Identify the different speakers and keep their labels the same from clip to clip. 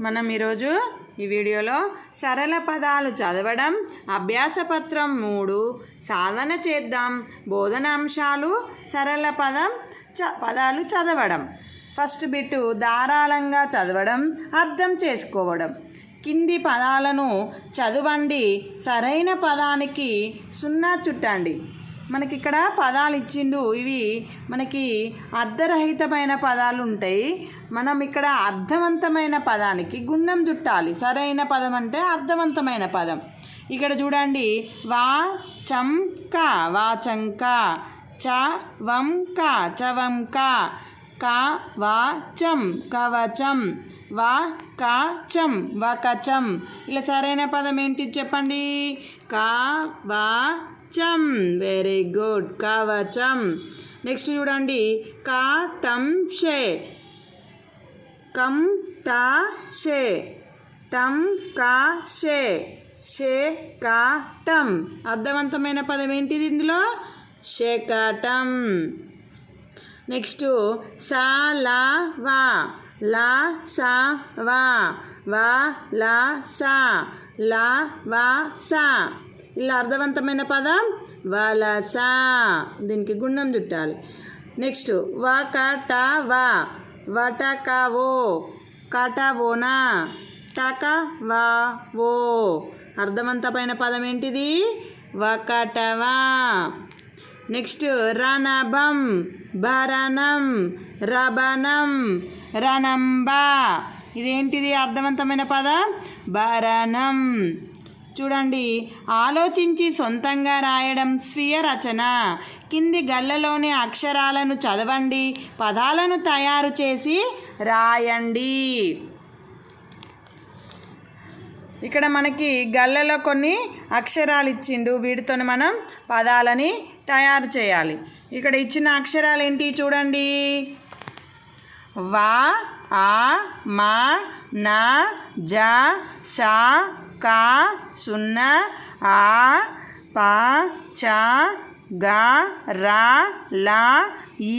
Speaker 1: మనం ఈరోజు ఈ వీడియోలో సరళ పదాలు చదవడం అభ్యాసపత్రం 3 సాధన చేద్దాం. బోధనాంశాలు సరళ పదాలు చదవడం. ఫస్ట్ బిట్ ధారాళంగా చదవడం, అర్థం చేసుకోవడం. కింది పదాలను చదవండి, సరైన పదానికి 0 చుట్టండి. మనకి ఇక్కడ పదాలు ఇచ్చిండు. ఇవి మనకి అర్థరహితమైన పదాలు ఉంటాయి. మనం ఇక్కడ అర్థవంతమైన పదానికి గుణం చుట్టాలి. సరైన పదం అంటే అర్థవంతమైన పదం. ఇక్కడ చూడండి, వాచంక వాచంక, చవంక చవంక, కవచం కవచం, వకచం వకచం. ఇలా సరైన పదం ఏంటి చెప్పండి? కవచం. వెరీ గుడ్, కవచం. నెక్స్ట్ చూడండి, కాటంషే కంటషే, టంకషే, శేకటం. అర్థవంతమైన పదం ఏంటిది ఇందులో? శకటం. నెక్స్ట్ సలవా లసవా వలస లవస. ఇలా అర్థవంతమైన పదం వలస. దీనికి గుణం చుట్టాలి. నెక్స్ట్ వకటవా వటకవో కటవోనా టకవో. అర్థవంతమైన పదం ఏంటిది? వకటవా. నెక్స్ట్ రణభం భరణం రబణం రణంబ. ఇదేంటిది అర్థవంతమైన పదం? భరణం. చూడండి, ఆలోచించి సొంతంగా రాయడం స్వీయ రచన. కింది గళ్ళలోని అక్షరాలను చదవండి, పదాలను తయారు చేసి రాయండి. ఇక్కడ మనకి గళ్ళలో కొన్ని అక్షరాలు ఇచ్చిండు. వీటితో మనం పదాలని తయారు చేయాలి. ఇక్కడ ఇచ్చిన అక్షరాలు ఏంటి చూడండి. వా, ఆ, మా, నా, జ, సా, కా, 0, ఆ, పా, చ, గా, రా, లా, ఈ.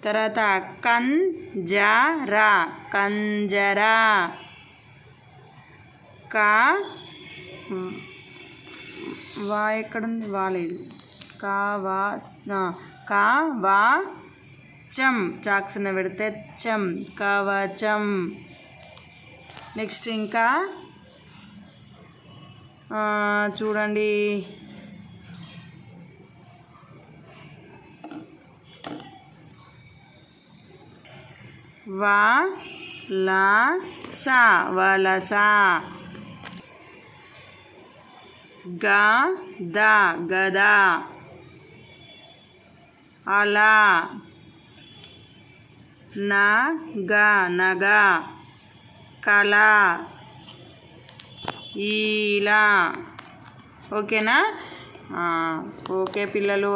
Speaker 1: తర్వాత కంజరా కంజరా, వా ఎక్కడుంది? వాలేదు. కవచం చాక్సున పెడితే చం కవచం. నెక్స్ట్ ఇంకా చూడండి, వలస వలస, గద గద, అలా, నగ నగ, కళ, ఇలా. ఓకేనా? ఓకే పిల్లలు.